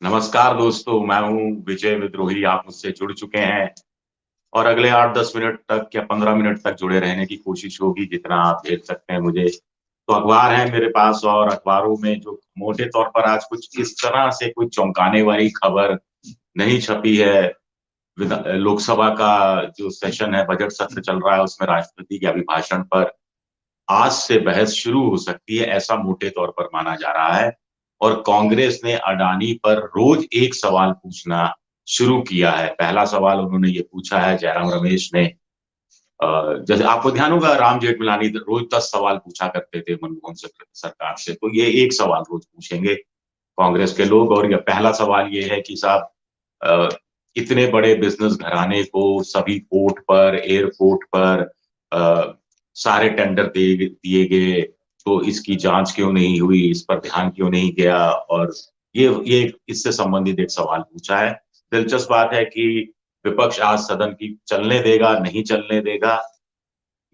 नमस्कार दोस्तों, मैं हूं विजय विद्रोही। आप मुझसे जुड़ चुके हैं और अगले 8-10 मिनट तक या 15 मिनट तक जुड़े रहने की कोशिश होगी, जितना आप देख सकते हैं मुझे। तो अखबार है मेरे पास और अखबारों में जो मोटे तौर पर आज कुछ इस तरह से कोई चौंकाने वाली खबर नहीं छपी है। लोकसभा का जो सेशन है, बजट सत्र चल रहा है, उसमें राष्ट्रपति के अभिभाषण पर आज से बहस शुरू हो सकती है, ऐसा मोटे तौर पर माना जा रहा है। और कांग्रेस ने अडानी पर रोज एक सवाल पूछना शुरू किया है। पहला सवाल उन्होंने ये पूछा है, जयराम रमेश ने। जैसे आपको ध्यान होगा, राम जेठमलानी रोज 10 सवाल पूछा करते थे मनमोहन सिंह सरकार से, तो ये एक सवाल रोज पूछेंगे कांग्रेस के लोग। और ये पहला सवाल ये है कि साहब, अ, इतने बड़े बिजनेस घराने को सभी पोर्ट पर, एयरपोर्ट पर सारे टेंडर दे दिए गए, तो इसकी जांच क्यों नहीं हुई, इस पर ध्यान क्यों नहीं गया। और ये इससे संबंधित एक सवाल पूछा है। दिलचस्प बात है कि विपक्ष आज सदन की चलने देगा नहीं चलने देगा,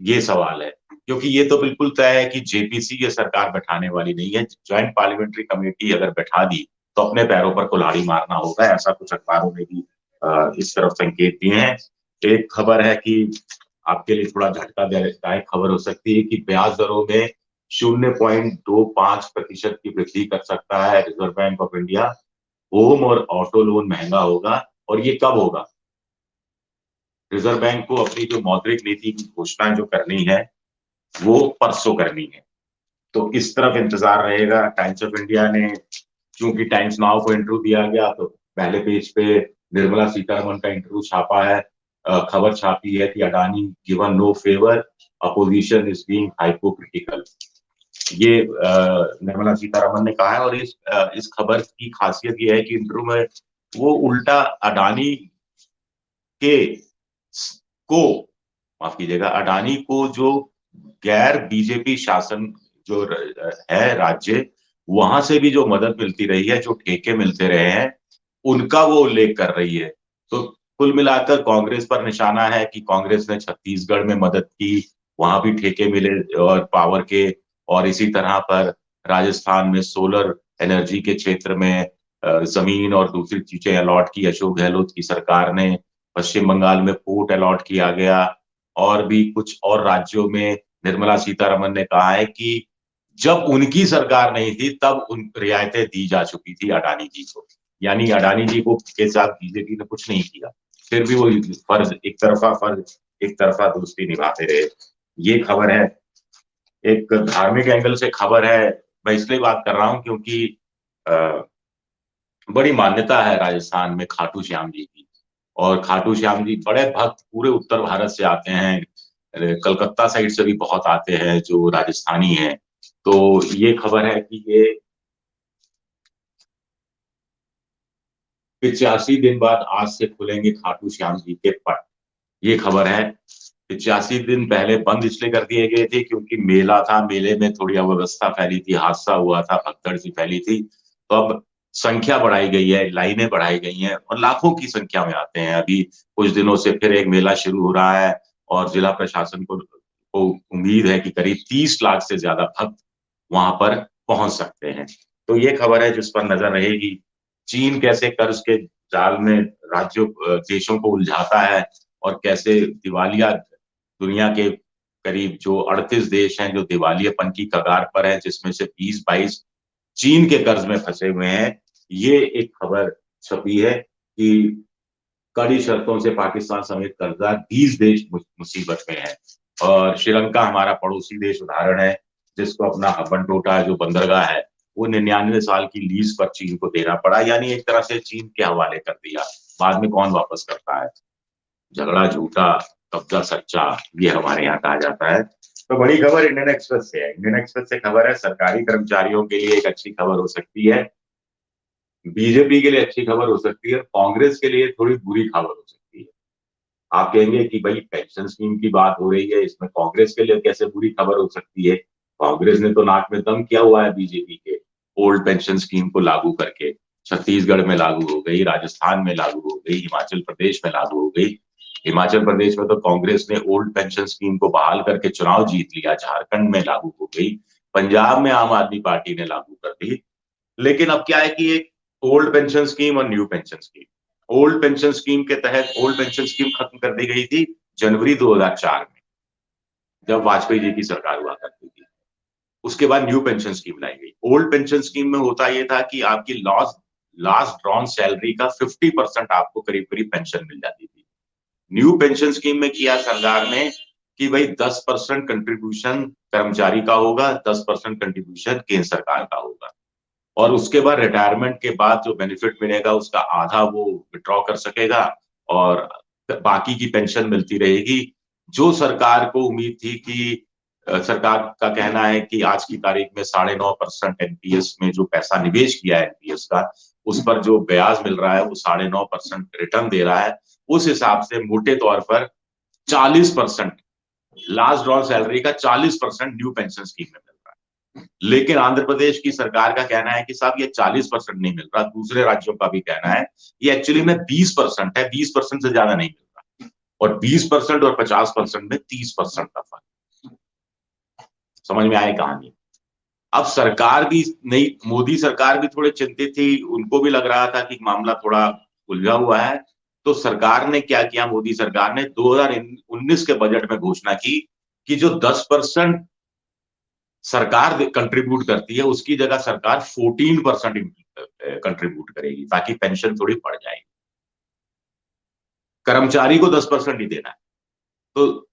ये सवाल है। क्योंकि ये तो बिल्कुल तय है कि जेपीसी ये सरकार बैठाने वाली नहीं है। ज्वाइंट पार्लियामेंट्री कमेटी अगर बैठा दी तो अपने पैरों पर कुल्हाड़ी मारना होगा, ऐसा कुछ अखबारों में भी इस तरफ संकेत दिए हैं। एक खबर है कि आपके लिए थोड़ा झटकादायक खबर हो सकती है कि ब्याज दरों में 0.25% की वृद्धि कर सकता है reserve bank of India. Home और ऑटो लोन महंगा होगा। और ये कब होगा? रिजर्व बैंक को अपनी जो मौद्रिक नीति की घोषणा जो करनी है, वो परसों करनी है। तो इस तरफ इंतजार रहेगा। टाइम्स ऑफ इंडिया ने, चूंकि टाइम्स नाउ को इंटरव्यू दिया गया, तो पहले पेज पे निर्मला सीतारमण का इंटरव्यू छापा है। खबर छापी है कि Adani given no favour, opposition is being hypocritical. ये निर्मला सीतारमण ने कहा है। और इस खबर की खासियत ये है कि इंटरव्यू में वो उल्टा अडानी के को माफ कीजिएगा, अडानी को जो गैर बीजेपी शासन जो है राज्य, वहां से भी जो मदद मिलती रही है, जो ठेके मिलते रहे हैं, उनका वो उल्लेख कर रही है। तो कुल मिलाकर कांग्रेस पर निशाना है कि कांग्रेस ने छत्तीसगढ़ में मदद की, वहां भी ठेके मिले और पावर के। और इसी तरह पर राजस्थान में सोलर एनर्जी के क्षेत्र में जमीन और दूसरी चीजें अलॉट की अशोक गहलोत की सरकार ने। पश्चिम बंगाल में पोर्ट अलॉट किया गया। और भी कुछ और राज्यों में निर्मला सीतारमण ने कहा है कि जब उनकी सरकार नहीं थी तब उन रियायतें दी जा चुकी थी अडानी जी को। यानी अडानी जी को के साथ बीजेपी ने कुछ नहीं किया, फिर भी वो फर्ज एक तरफा दोस्ती निभाते रहे। ये खबर है। एक धार्मिक एंगल से खबर है। मैं इसलिए बात कर रहा हूं क्योंकि अ, बड़ी मान्यता है राजस्थान में खाटू श्याम जी की। और खाटू श्याम जी बड़े भक्त पूरे उत्तर भारत से आते हैं। कलकत्ता साइड से भी बहुत आते हैं जो राजस्थानी हैं। तो ये खबर है कि ये 85 दिन बाद आज से खुलेंगे खाटू श्याम जी के पट। ये खबर है। 85 दिन पहले बंद इसलिए कर दिए गए थे क्योंकि मेला था, मेले में थोड़ी अव्यवस्था फैली थी, हादसा हुआ था, भगदड़ सी फैली थी। तो अब संख्या बढ़ाई गई है, लाइनें बढ़ाई गई हैं और लाखों की संख्या में आते हैं। अभी कुछ दिनों से फिर एक मेला शुरू हो रहा है और जिला प्रशासन को उम्मीद है कि करीब 30 लाख से ज्यादा भक्त वहां पर पहुंच सकते हैं। तो ये खबर है जिस पर नजर रहेगी। चीन कैसे कर्ज के जाल में राज्यों देशों को उलझाता है और कैसे दिवालिया दुनिया के करीब जो 38 देश हैं जो दिवालियापन की कगार पर हैं, जिसमें से 20-22 चीन के कर्ज में फंसे हुए हैं। ये एक खबर छपी है कि कड़ी शर्तों से पाकिस्तान समेत कर्जदार 20 देश मुसीबत में हैं। और श्रीलंका हमारा पड़ोसी देश उदाहरण है, जिसको अपना हबन टोटा जो बंदरगाह है, वो 99 साल की लीज पर चीन को देना पड़ा। यानी एक तरह से चीन के हवाले कर दिया। बाद में कौन वापस करता है? झगड़ा झूठा, कब्जा सच्चा, ये हमारे यहाँ कहा जाता है। तो बड़ी खबर इंडियन एक्सप्रेस से है। इंडियन एक्सप्रेस से खबर है, सरकारी कर्मचारियों के लिए एक अच्छी खबर हो सकती है, बीजेपी के लिए अच्छी खबर हो सकती है, कांग्रेस के लिए थोड़ी बुरी खबर हो सकती है। आप कहेंगे कि भाई पेंशन स्कीम की बात हो रही है, इसमें कांग्रेस के लिए कैसे बुरी खबर हो सकती है? कांग्रेस ने तो नाक में दम किया हुआ है बीजेपी के ओल्ड पेंशन स्कीम को लागू करके। छत्तीसगढ़ में लागू हो गई, राजस्थान में लागू हो गई, हिमाचल प्रदेश में लागू हो गई। हिमाचल प्रदेश में तो कांग्रेस ने ओल्ड पेंशन स्कीम को बहाल करके चुनाव जीत लिया, झारखंड में लागू हो गई, पंजाब में आम आदमी पार्टी ने लागू कर दी। लेकिन अब क्या है कि एक ओल्ड पेंशन स्कीम और new pension scheme. Old pension scheme के तहत ओल्ड पेंशन स्कीम खत्म कर दी गई थी जनवरी 2004 में, जब वाजपेयी जी की सरकार हुआ करती थी। उसके बाद न्यू पेंशन स्कीम लाई गई। ओल्ड पेंशन स्कीम में होता यह था कि आपकी लास्ट ड्रॉन सैलरी का 50% आपको करीब करीब पेंशन मिल जाती थी। न्यू पेंशन स्कीम में किया सरकार ने कि भाई 10% कंट्रीब्यूशन कर्मचारी का होगा, 10% कंट्रीब्यूशन केंद्र सरकार का होगा, और उसके बाद रिटायरमेंट के बाद जो बेनिफिट मिलेगा उसका आधा वो विड्रॉ कर सकेगा और बाकी की पेंशन मिलती रहेगी। जो सरकार को उम्मीद थी कि सरकार का कहना है कि आज की तारीख में 9.5% एनपीएस में जो पैसा निवेश किया है एनपीएस का, उस पर जो ब्याज मिल रहा है वो 9.5% रिटर्न दे रहा है। उस हिसाब से मोटे तौर पर 40% लास्ट ड्रॉ सैलरी का 40% न्यू पेंशन स्कीम में मिल रहा है। लेकिन आंध्र प्रदेश की सरकार का कहना है कि साहब ये 40% नहीं मिल रहा, दूसरे राज्यों का भी कहना है ये एक्चुअली में 20% है, 20% से ज्यादा नहीं मिल रहा, और 20% और 50% में 30% का फर्क। समझ में आए कहानी। अब सरकार भी नहीं, मोदी सरकार भी थोड़े चिंतित थी, उनको भी लग रहा था कि मामला थोड़ा उलझा हुआ है। तो सरकार ने क्या किया, मोदी सरकार ने 2019 के बजट में घोषणा की कि जो 10% सरकार कंट्रीब्यूट करती है उसकी जगह सरकार 14% कंट्रीब्यूट करेगी, ताकि पेंशन थोड़ी बढ़ जाएगी। कर्मचारी को 10% ही देना है। तो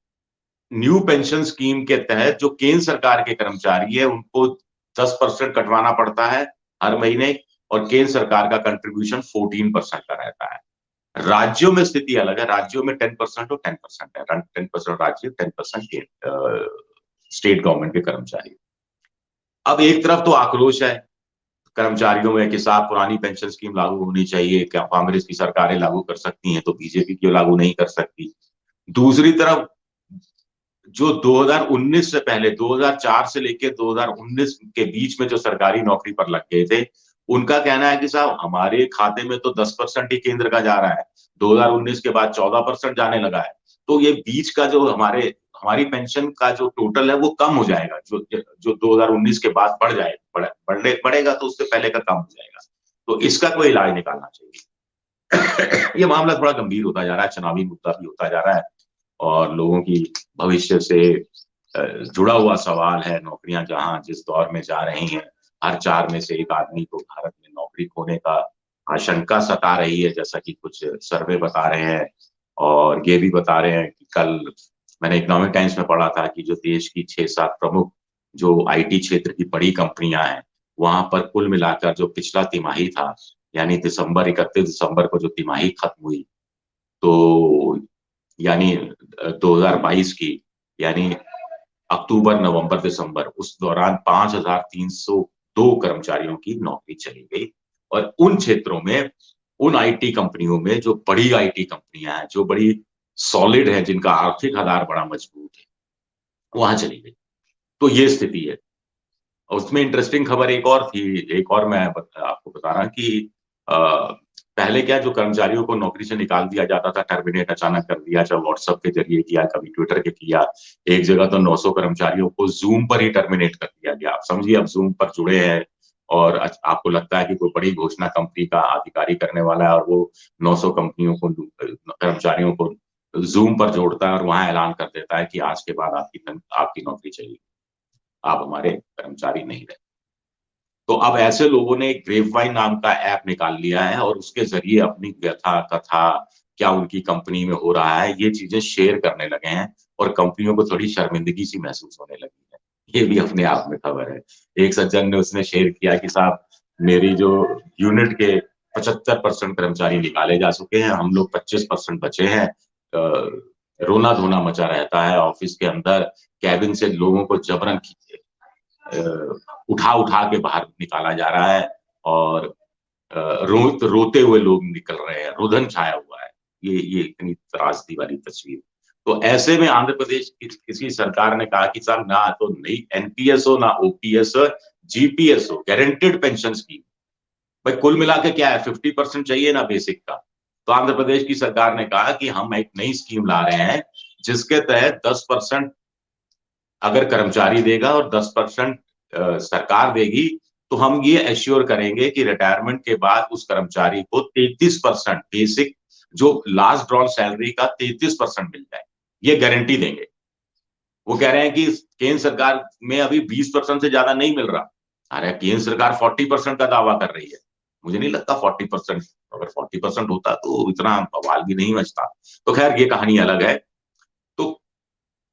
न्यू पेंशन स्कीम के तहत जो केंद्र सरकार के कर्मचारी है उनको 10% कटवाना पड़ता है हर महीने, और केंद्र सरकार का कंट्रीब्यूशन 14% का रहता है। राज्यों में स्थिति अलग है, राज्यों में 10% और 10% है, 10% राज्य, 10% स्टेट गवर्नमेंट के कर्मचारी। अब एक तरफ तो आक्रोश है कर्मचारियों में कि साहब पुरानी पेंशन स्कीम लागू होनी चाहिए, क्या कांग्रेस की सरकारें लागू कर सकती हैं तो बीजेपी क्यों लागू नहीं कर सकती। दूसरी तरफ जो 2019 से पहले 2004 से लेकर 2019 के बीच में जो सरकारी नौकरी पर लग गए थे, उनका कहना है कि साहब हमारे खाते में तो 10% ही केंद्र का जा रहा है, 2019 के बाद 14% जाने लगा है। तो ये बीच का जो हमारी पेंशन का जो टोटल है वो कम हो जाएगा, जो 2019 के बाद बढ़ेगा तो उससे पहले का कम हो जाएगा। तो इसका कोई इलाज निकालना चाहिए। ये मामला थोड़ा गंभीर होता जा रहा है, चुनावी मुद्दा भी होता जा रहा है, और लोगों की भविष्य से जुड़ा हुआ सवाल है। नौकरियां जहां जिस दौर में जा रही हैं, हर 4 में से एक आदमी को भारत में नौकरी खोने का आशंका सता रही है, जैसा कि कुछ सर्वे बता रहे हैं। और ये भी बता रहे हैं कि कल मैंने इकोनॉमिक टाइम्स में पढ़ा था कि जो देश की 6-7 प्रमुख जो आईटी क्षेत्र की बड़ी कंपनियां हैं, वहां पर कुल मिलाकर जो पिछला तिमाही था, यानी 31 दिसंबर को जो तिमाही खत्म हुई, तो यानी 2022 की, यानी अक्टूबर नवंबर दिसंबर, उस दौरान 5,302 कर्मचारियों की नौकरी चली गई। और उन क्षेत्रों में, उन आईटी कंपनियों में जो बड़ी आईटी कंपनियां हैं, जो बड़ी सॉलिड है, जिनका आर्थिक आधार बड़ा मजबूत है, वहां चली गई। तो ये स्थिति है। उसमें इंटरेस्टिंग खबर एक और थी, एक और मैं आपको बता रहा कि पहले क्या, जो कर्मचारियों को नौकरी से निकाल दिया जाता था, टर्मिनेट अचानक कर दिया, चाहे व्हाट्सएप के जरिए किया, कभी ट्विटर के किया। एक जगह तो 900 कर्मचारियों को जूम पर ही टर्मिनेट कर दिया गया। आप समझिए, अब जूम पर जुड़े हैं और आपको लगता है कि कोई बड़ी घोषणा कंपनी का अधिकारी करने वाला है, और वो 900 कंपनियों को, कर्मचारियों को जूम पर जोड़ता है और वहां ऐलान कर देता है कि आज के बाद आपकी नौकरी चलेगी, आप हमारे कर्मचारी नहीं रहे। तो अब ऐसे लोगों ने ग्रेपवाइन नाम का ऐप निकाल लिया है और उसके जरिए अपनी व्यथा, कथा, क्या उनकी कंपनी में हो रहा है, ये चीजें शेयर करने लगे हैं, और कंपनियों को थोड़ी शर्मिंदगी सी महसूस होने लगी है। ये भी अपने आप में खबर है। एक सज्जन ने उसने शेयर किया कि साहब, मेरी जो यूनिट के 75% कर्मचारी निकाले जा चुके हैं, हम लोग 25% बचे हैं। रोना धोना मचा रहता है ऑफिस के अंदर, कैबिन से लोगों को जबरन उठा उठा के बाहर निकाला जा रहा है, और रोते हुए लोग निकल रहे हैं, रुदन छाया हुआ है। ये इतनी त्रासदी वाली तस्वीर। तो ऐसे में आंध्र प्रदेश की किसी सरकार ने कहा कि साहब, ना तो नई एनपीएस हो, ना ओपीएस हो, जीपीएस हो, गारंटेड पेंशन स्कीम। भाई कुल मिला के क्या है, 50% चाहिए ना बेसिक का। तो आंध्र प्रदेश की सरकार ने कहा कि हम एक नई स्कीम ला रहे हैं, जिसके तहत 10% अगर कर्मचारी देगा और 10% सरकार देगी, तो हम ये एश्योर करेंगे कि रिटायरमेंट के बाद उस कर्मचारी को 33% बेसिक जो लास्ट ड्रॉन सैलरी का 33% मिल जाए, ये गारंटी देंगे। वो कह रहे हैं कि केंद्र सरकार में अभी 20% से ज्यादा नहीं मिल रहा। अरे केंद्र सरकार 40% का दावा कर रही है, मुझे नहीं लगता 40%, अगर 40% होता तो इतना बवाल भी नहीं मचता। तो खैर ये कहानी अलग है। तो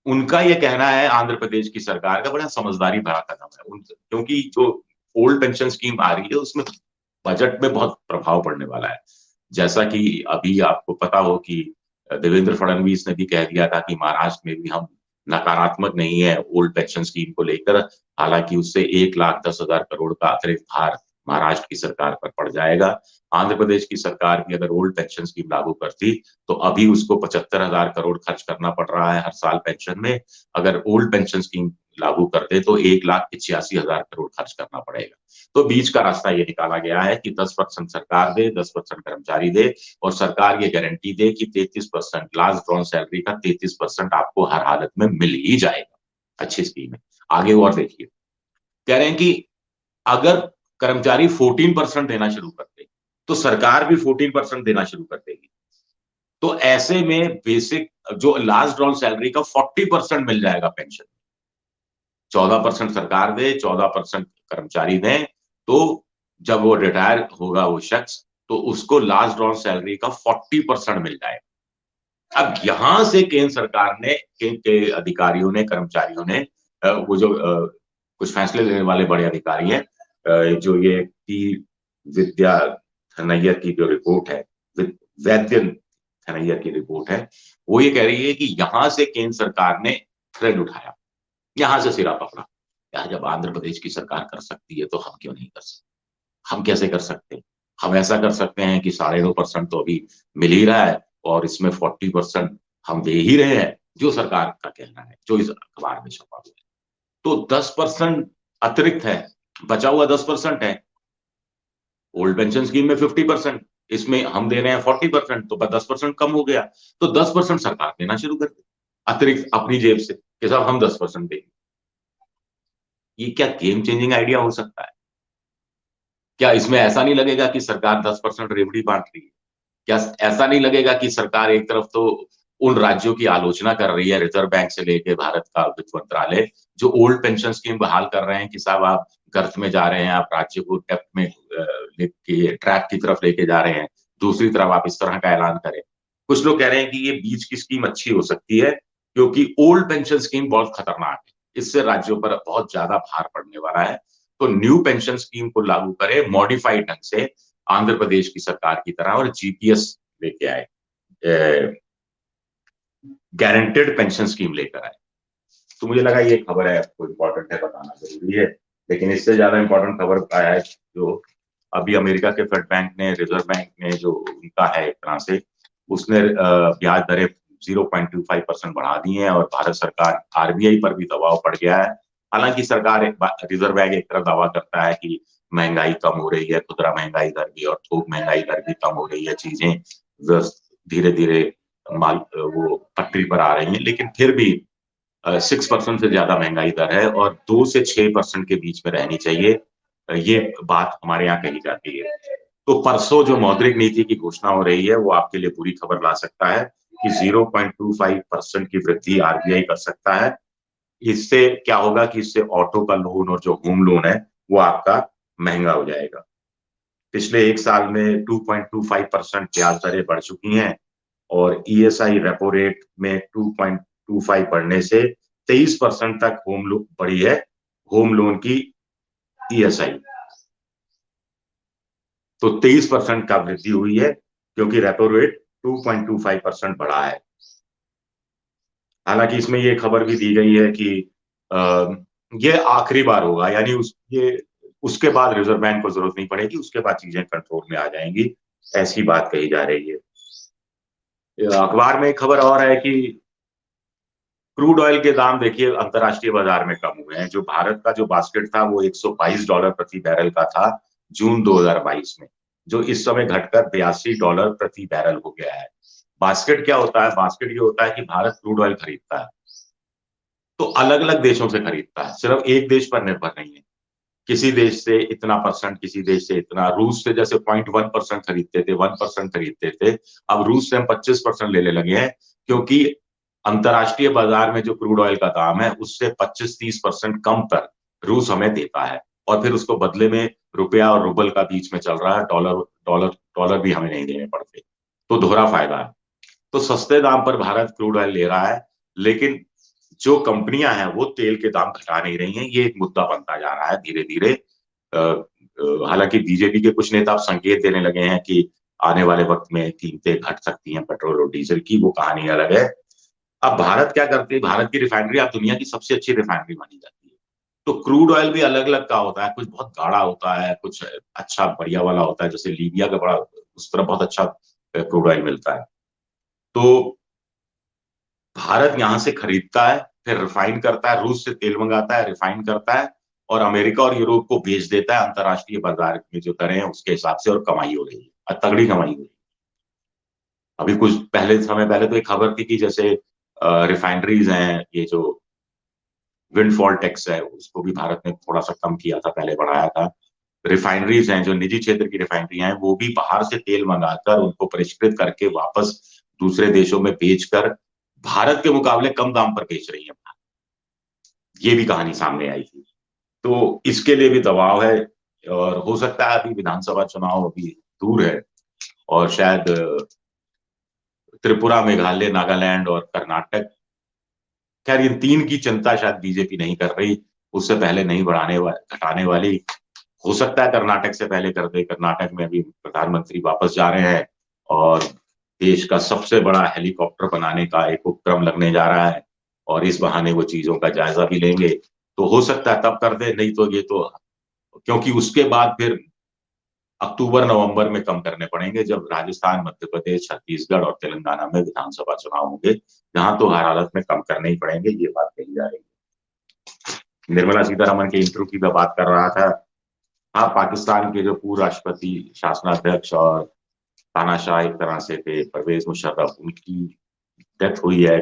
उनका ये कहना है, आंध्र प्रदेश की सरकार का बड़ा समझदारी भरा कदम है क्योंकि जो ओल्ड पेंशन स्कीम आ रही है उसमें बजट में बहुत प्रभाव पड़ने वाला है। जैसा कि अभी आपको पता हो कि देवेंद्र फडणवीस ने भी कह दिया था कि महाराष्ट्र में भी हम नकारात्मक नहीं है ओल्ड पेंशन स्कीम को लेकर। हालांकि उससे 1,10,000 करोड़ का अतिरिक्त भार महाराष्ट्र की सरकार पर पड़ जाएगा। आंध्र प्रदेश की सरकार भी अगर ओल्ड पेंशन स्कीम लागू करती तो अभी उसको 75,000 करोड़ खर्च करना पड़ रहा है हर साल पेंशन में। अगर ओल्ड पेंशन स्कीम लागू कर दे तो 1,85,000 करोड़ खर्च करना पड़ेगा। तो बीच का रास्ता ये निकाला गया है कि 10% सरकार दे, 10% कर्मचारी दे, और सरकार ये गारंटी दे कि 33% लास्ट ड्रॉन सैलरी का 33% आपको हर हालत में मिल ही जाएगा। अच्छी स्कीम है। आगे और देखिए, कह रहे हैं कि अगर कर्मचारी 14% देना शुरू कर दे तो सरकार भी 14% देना शुरू कर देगी। तो ऐसे में बेसिक जो लास्ट ड्रॉन सैलरी का 40% मिल जाएगा पेंशन। 14% सरकार दे, 14% कर्मचारी दें, तो जब वो रिटायर होगा वो शख्स, तो उसको लास्ट ड्रॉन सैलरी का 40% मिल जाए। अब यहां से केंद्र सरकार ने, केंद्र के अधिकारियों ने, कर्मचारियों ने वो जो कुछ फैसले लेने वाले बड़े अधिकारी हैं, जो ये विद्या धनैया की जो रिपोर्ट है, वैद्य धनैया की रिपोर्ट है, वो ये कह रही है कि यहां से केंद्र सरकार ने थ्रेड उठाया, यहां से सिरा पकड़ा। यार जब आंध्र प्रदेश की सरकार कर सकती है तो हम क्यों नहीं कर सकते? हम कैसे कर सकते हैं? हम ऐसा कर सकते हैं कि 2.5% तो अभी मिल ही रहा है और इसमें 40% हम दे ही रहे हैं, जो सरकार का कहना है, जो इस अखबार में छपा हुआ है। तो 10% अतिरिक्त है, बचा हुआ 10% है। ओल्ड पेंशन स्कीम में 50%, इसमें हम दे रहे हैं 40%, तो 10% कम हो गया। तो 10% सरकार देना शुरू कर दे अतिरिक्त अपनी जेब से कि साहब हम 10% देंगे। ये क्या गेम चेंजिंग आइडिया हो सकता है? क्या इसमें ऐसा नहीं लगेगा कि सरकार 10% रेवड़ी बांट रही है? क्या ऐसा नहीं लगेगा कि सरकार एक तरफ तो उन राज्यों की आलोचना कर रही है, रिजर्व बैंक से लेके भारत का वित्त मंत्रालय, जो ओल्ड पेंशन स्कीम बहाल कर रहे हैं कि साहब आप गर्त में जा रहे हैं, आप राज्य को डेप्ट में लेके ट्रैप की तरफ लेके जा रहे हैं। दूसरी तरफ आप इस तरह का ऐलान करें। कुछ लोग कह रहे हैं कि ये बीच की स्कीम अच्छी हो सकती है क्योंकि ओल्ड पेंशन स्कीम बहुत खतरनाक है। इससे राज्यों पर बहुत ज्यादा भार पड़ने वाला है। तो न्यू पेंशन स्कीम को लागू करें मॉडिफाइड ढंग से आंध्र प्रदेश की सरकार की तरह, और जीपीएस लेके आए, गारंटेड पेंशन स्कीम लेकर आए। तो मुझे लगा ये खबर है, आपको इंपॉर्टेंट है, बताना जरूरी है। लेकिन इससे ज्यादा इंपॉर्टेंट खबर आया है जो अभी अमेरिका के फेड बैंक ने, रिजर्व बैंक ने, जो उनका है एक तरह से, उसने ब्याज दरें 0.25% बढ़ा दी हैं और भारत सरकार, आरबीआई पर भी दबाव पड़ गया है। हालांकि सरकार, रिजर्व बैंक एक तरफ दावा करता है कि महंगाई कम हो रही है, खुदरा महंगाई दर भी और थोक महंगाई दर भी कम हो रही है, चीजें धीरे धीरे माल वो पटरी पर आ रही हैं, लेकिन फिर भी 6% से ज्यादा महंगाई दर है और 2 से 6% के बीच में रहनी चाहिए। ये बात हमारे यहाँ कही जाती है। तो परसों जो मौद्रिक नीति की घोषणा हो रही है वो आपके लिए बुरी खबर ला सकता है कि 0.25% की वृद्धि आरबीआई कर सकता है। इससे क्या होगा कि इससे ऑटो का लोन और जो होम लोन है वो आपका महंगा हो जाएगा। पिछले एक साल में 2.25% ब्याज दरें बढ़ चुकी हैं और ईएसआई रेपो रेट में 2.25 बढ़ने से 23% तक होम लोन बढ़ी है, होम लोन की ईएसआई। तो 23% का वृद्धि हुई है क्योंकि रेपो रेट 2.25% बढ़ा है। हालांकि इसमें ये खबर भी दी गई है कि ये आखिरी बार होगा, यानी उसके बाद रिजर्व बैंक को जरूरत नहीं पड़ेगी, उसके बाद चीजें कंट्रोल में आ जाएंगी, ऐसी बात कही जा रही है। अखबार में एक खबर और है कि क्रूड ऑयल के दाम देखिए अंतरराष्ट्रीय बाजार में कम हुए हैं। जो भारत का जो बास्केट था वो $122 प्रति बैरल का था जून 2022 में, जो इस समय घटकर $82 प्रति बैरल हो गया है। बास्केट क्या होता है? बास्केट ये होता है कि भारत क्रूड ऑयल खरीदता है तो अलग अलग देशों से खरीदता है, सिर्फ एक देश पर निर्भर नहीं है। किसी देश से इतना परसेंट, किसी देश से इतना। रूस से जैसे 0.1% खरीदते थे, 1% खरीदते थे, अब रूस से हम 25% लेने लगे हैं, क्योंकि अंतर्राष्ट्रीय बाजार में जो क्रूड ऑयल का दाम है उससे 25-30% कम पर रूस हमें देता है, और फिर उसको बदले में रुपया और रूबल का बीच में चल रहा है, डॉलर डॉलर डॉलर भी हमें नहीं देने पड़ते, तो दोहरा फायदा है। तो सस्ते दाम पर भारत क्रूड ऑयल ले रहा है, लेकिन जो कंपनियां हैं वो तेल के दाम घटा नहीं रही हैं, ये एक मुद्दा बनता जा रहा है धीरे धीरे। हालांकि बीजेपी के कुछ नेता अब संकेत देने लगे हैं कि आने वाले वक्त में कीमतें घट सकती हैं पेट्रोल और डीजल की, वो कहानी अलग है। अब भारत क्या करती है, भारत की रिफाइनरी अब दुनिया की सबसे अच्छी रिफाइनरी मानी जाती है। तो क्रूड ऑयल भी अलग अलग का होता है, कुछ बहुत गाढ़ा होता है, कुछ अच्छा बढ़िया वाला होता है, जैसे लीबिया का बड़ा उस तरह बहुत अच्छा क्रूड ऑयल मिलता है। तो भारत यहां से खरीदता है, फिर रिफाइन करता है, रूस से तेल मंगाता है, रिफाइन करता है, और अमेरिका और यूरोप को बेच देता है अंतर्राष्ट्रीय बाजार में जो दरें हैं उसके हिसाब से, और कमाई हो रही है, तगड़ी कमाई हो रही है। अभी कुछ पहले समय पहले तो एक खबर थी कि जैसे रिफाइनरीज हैं, ये जो विंडफॉल टैक्स है उसको भी भारत ने थोड़ा सा कम किया था, पहले बढ़ाया था। रिफाइनरीज हैं जो निजी क्षेत्र की रिफाइनरी हैं, वो भी बाहर से तेल मंगाकर उनको परिष्कृत करके वापस दूसरे देशों में बेचकर भारत के मुकाबले कम दाम पर बेच रही है। ये भी कहानी सामने आई थी। तो इसके लिए भी दबाव है, और हो सकता है अभी विधानसभा चुनाव अभी दूर है, और शायद त्रिपुरा, मेघालय, नागालैंड और कर्नाटक, खैर इन तीन की चिंता शायद बीजेपी नहीं कर रही, उससे पहले नहीं घटाने वाली। हो सकता है कर्नाटक से पहले कर दे। कर्नाटक में अभी प्रधानमंत्री वापस जा रहे हैं, और देश का सबसे बड़ा हेलीकॉप्टर बनाने का एक उपक्रम लगने जा रहा है, और इस बहाने वो चीजों का जायजा भी लेंगे, तो हो सकता है तब कर दे, नहीं तो ये तो, क्योंकि उसके बाद फिर अक्टूबर नवंबर में कम करने पड़ेंगे, जब राजस्थान, मध्य प्रदेश, छत्तीसगढ़ और तेलंगाना में विधानसभा चुनाव होंगे, जहां तो हर हालत में कम करने ही पड़ेंगे, ये बात कही जा रही है। निर्मला सीतारमण के इंटरव्यू की मैं बात कर रहा था। हाँ, पाकिस्तान के जो पूर्व राष्ट्रपति, शासनाध्यक्ष और तानाशाह एक तरह से थे, परवेज मुशर्रफ, उनकी डेथ हुई है।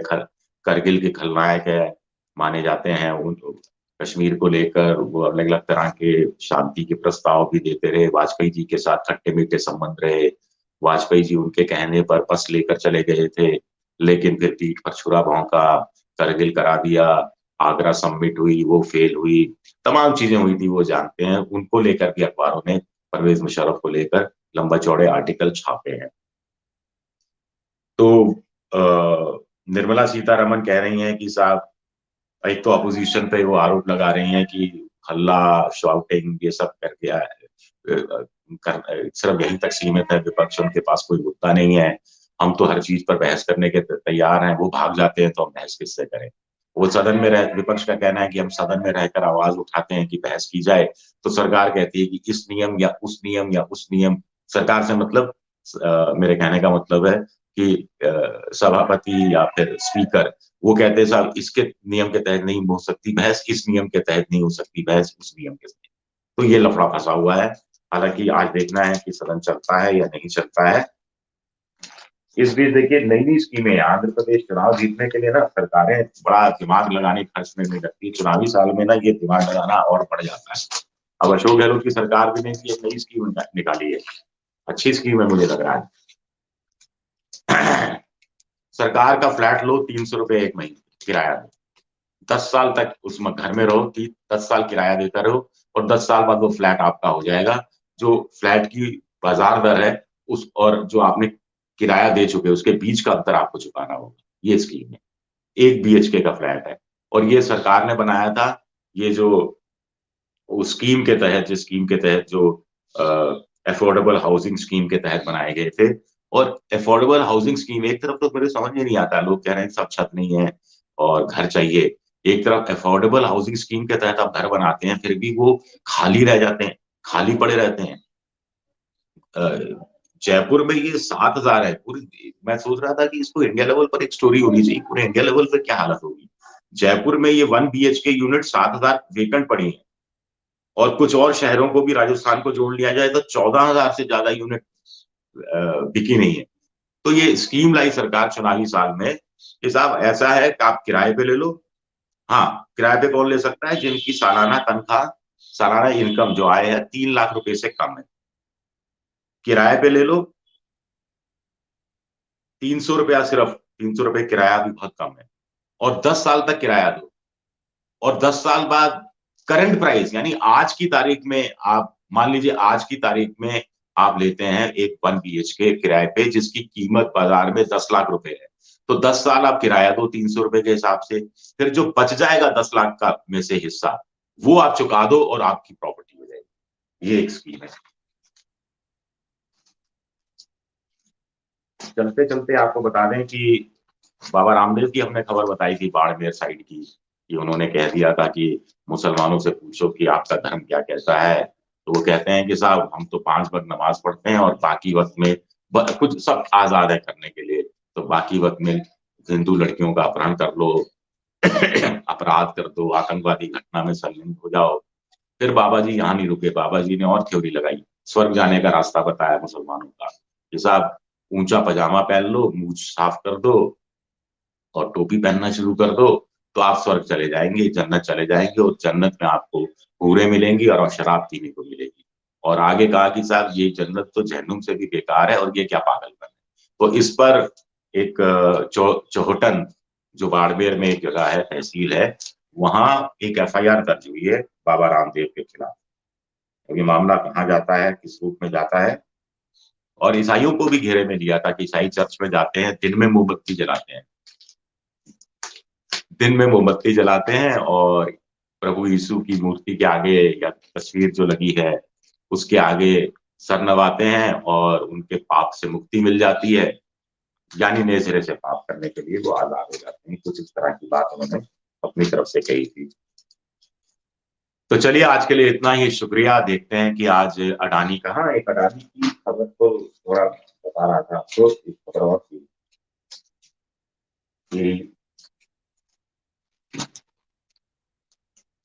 करगिल के खलनायक है माने जाते हैं। उन कश्मीर को लेकर वो अलग अलग तरह के शांति के प्रस्ताव भी देते रहे, वाजपेयी जी के साथ खट्टे मीठे संबंध रहे। वाजपेयी जी उनके कहने पर बस लेकर चले गए थे, लेकिन फिर पीठ पर छुरा भौंका, करगिल करा दिया, आगरा समिट हुई, वो फेल हुई, तमाम चीजें हुई थी, वो जानते हैं। उनको लेकर भी अखबारों ने परवेज मुशर्रफ को लेकर लंबा चौड़े आर्टिकल छापे हैं। तो निर्मला सीतारमण कह रही हैं कि साहब, एक तो अपोजिशन पे वो आरोप लगा रही हैं कि हल्ला, शाउटिंग, ये सब करके सिर्फ यहीं तक सीमित है, विपक्ष, उनके पास कोई मुद्दा नहीं है, हम तो हर चीज पर बहस करने के तैयार हैं, वो भाग जाते हैं तो हम बहस किससे करें। वो सदन में रह विपक्ष का कहना है कि हम सदन में रहकर आवाज उठाते हैं कि बहस की जाए, तो सरकार कहती है कि इस नियम या उस नियम या उस नियम, सरकार से मतलब मेरे कहने का मतलब है कि सभापति या फिर स्पीकर, वो कहते हैं साहब इसके नियम के तहत नहीं हो सकती बहस, इस नियम के तहत नहीं हो सकती बहस, उस नियम के तहत। तो ये लफड़ा फंसा हुआ है। हालांकि आज देखना है कि सदन चलता है या नहीं चलता है। इस बीच देखिए, नई नई स्कीमें, आंध्र प्रदेश चुनाव जीतने के लिए ना सरकारें बड़ा दिमाग लगाने खर्च में नहीं लगती, चुनावी साल में ना ये दिमाग लगाना और बढ़ जाता है। अब अशोक गहलोत की सरकार भी ने एक नई स्कीम निकाली है, अच्छी स्कीम है मुझे लग रहा है। सरकार का फ्लैट लो, 300 रुपए एक महीने किराया दो, 10 साल तक उस घर में रहो, 10 साल किराया देता रहो, और 10 साल बाद वो फ्लैट आपका हो जाएगा। जो फ्लैट की बाजार दर है उस और जो आपने किराया दे चुके उसके बीच का अंतर आपको चुकाना होगा। ये स्कीम है, 1 BHK का फ्लैट है, और ये सरकार ने बनाया था। ये जो उस स्कीम के तहत, जिस स्कीम के तहत जो अफोर्डेबल हाउसिंग स्कीम के तहत बनाए गए थे। और अफोर्डेबल हाउसिंग स्कीम, एक तरफ तो मेरे समझ में नहीं आता, लोग कह रहे हैं सब छत नहीं है और घर चाहिए, एक तरफ अफोर्डेबल हाउसिंग स्कीम के तहत आप घर बनाते हैं, फिर भी वो खाली रह जाते हैं, खाली पड़े रहते हैं। जयपुर में ये 7,000 है पूरी। मैं सोच रहा था कि इसको इंडिया लेवल पर एक स्टोरी होनी चाहिए, पूरे इंडिया लेवल पर क्या हालत होगी। जयपुर में ये 1 BHK यूनिट 7,000 वेकेंट पड़ी है, और कुछ और शहरों को भी, राजस्थान को जोड़ लिया जाए तो 14,000 से ज्यादा यूनिट बिकी नहीं है। तो ये स्कीम लाई सरकार चुनावी साल में कि साहब ऐसा है कि आप किराए पे ले लो। हाँ, किराए पे कौन ले सकता है? जिनकी सालाना तनख्वाह सालाना इनकम जो आय है 3 लाख रुपए से कम है। किराए पे ले लो 300 रुपया, सिर्फ 300 रुपए किराया भी बहुत कम है, और 10 साल तक किराया दो, और 10 साल बाद करंट प्राइस यानी आज की तारीख में आप मान लीजिए आज की तारीख में आप लेते हैं एक 1 BHK किराए पे जिसकी कीमत बाजार में 10 लाख रुपए है, तो 10 साल आप किराया दो 300 रुपए के हिसाब से, फिर जो बच जाएगा 10 लाख का में से हिस्सा वो आप चुका दो और आपकी प्रॉपर्टी हो जाएगी। ये एक स्कीम है। चलते चलते आपको बता दें कि बाबा रामदेव की हमने खबर बताई थी बाड़मेर साइड की, कि उन्होंने कह दिया था कि मुसलमानों से पूछो कि आपका धर्म क्या कहता है, तो वो कहते हैं कि साहब हम तो 5 वक्त नमाज पढ़ते हैं और बाकी वक्त में कुछ सब आजाद है करने के लिए, तो बाकी वक्त में हिंदू लड़कियों का अपहरण कर लो, अपराध कर दो, आतंकवादी घटना में संलिप्त हो जाओ। फिर बाबा जी यहाँ नहीं रुके, बाबा जी ने और थ्योरी लगाई, स्वर्ग जाने का रास्ता बताया मुसलमानों का कि साहब ऊंचा पजामा पहन लो, मूछ साफ कर दो और टोपी पहनना शुरू कर दो, तो आप स्वर्ग चले जाएंगे, जन्नत चले जाएंगे, और जन्नत में आपको हूरें मिलेंगी और शराब पीने को मिलेगी। और आगे कहा कि साहब ये जन्नत तो जहन्नुम से भी बेकार है और ये क्या पागलपन है। तो इस पर एक चौहटन जो बाड़मेर में एक जगह है, तहसील है, वहां एक FIR दर्ज हुई है बाबा रामदेव के खिलाफ। तो ये मामला कहाँ जाता है, किस रूप में जाता है, और ईसाइयों को भी घेरे में लिया था कि ईसाई चर्च में जाते हैं, दिन में मोमबत्ती जलाते हैं, दिन में मोमबत्ती जलाते हैं और प्रभु यीशु की मूर्ति के आगे या तस्वीर जो लगी है उसके आगे सर नवाते हैं और उनके पाप से मुक्ति मिल जाती है, यानी नए सिरे से पाप करने के लिए वो आजाद हो जाते हैं। कुछ इस तरह की बात उन्होंने अपनी तरफ से कही थी। तो चलिए आज के लिए इतना ही, शुक्रिया। देखते हैं कि आज अडानी कहाँ, एक अडानी की खबर को थोड़ा बता रहा था आपको, एक खबर और थी कि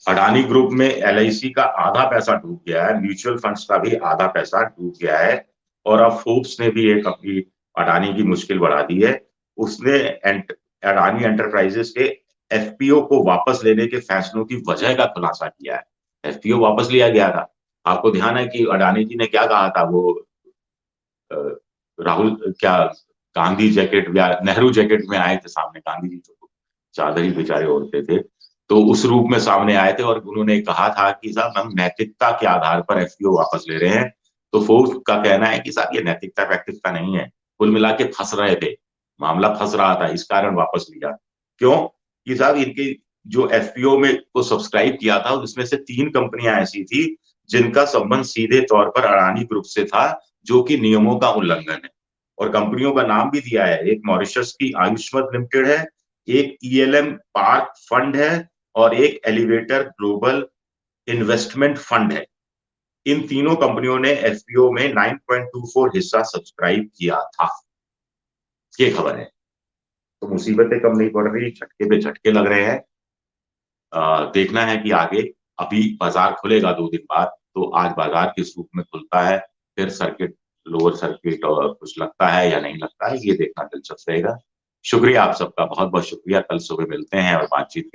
अडानी ग्रुप में LIC का आधा पैसा डूब गया है, म्यूचुअल फंड्स का भी आधा पैसा डूब गया है, और अब फोर्ब्स ने भी एक अपनी अडानी की मुश्किल बढ़ा दी है। उसने अडानी एंटरप्राइजेस के FPO को वापस लेने के फैसलों की वजह का खुलासा किया है। FPO वापस लिया गया था, आपको ध्यान है कि अडानी जी ने क्या कहा था, वो राहुल क्या गांधी जैकेट या नेहरू जैकेट में आए थे सामने, गांधी जी तो चादर ही बेचारे ओढ़ते थे, तो उस रूप में सामने आए थे और उन्होंने कहा था कि साहब हम नैतिकता के आधार पर FPO वापस ले रहे हैं। तो फोर्ब्स का कहना है कि साहब ये नैतिकता वैतिकता नहीं है, कुल मिला के फंस रहे थे, मामला फंस रहा था, इस कारण वापस लिया। क्यों कि साहब इनके जो FPO में को सब्सक्राइब किया था उसमें से 3 कंपनियां ऐसी थी जिनका संबंध सीधे तौर पर अडानी ग्रुप से था, जो कि नियमों का उल्लंघन है, और कंपनियों का नाम भी दिया है, एक मॉरिशस की आयुष्मत लिमिटेड है, एक ELM पार्क फंड है, और एक एलिवेटर ग्लोबल इन्वेस्टमेंट फंड है। इन तीनों कंपनियों ने FPO में 9.24 हिस्सा सब्सक्राइब किया था, ये खबर है। तो मुसीबतें कम नहीं पड़ रही, झटके पे झटके लग रहे हैं। देखना है कि आगे, अभी बाजार खुलेगा 2 दिन बाद, तो आज बाजार किस रूप में खुलता है, फिर सर्किट लोअर सर्किट और कुछ लगता है या नहीं लगता है, ये देखना दिलचस्प रहेगा। शुक्रिया आप सबका, बहुत बहुत शुक्रिया। कल सुबह मिलते हैं और बातचीत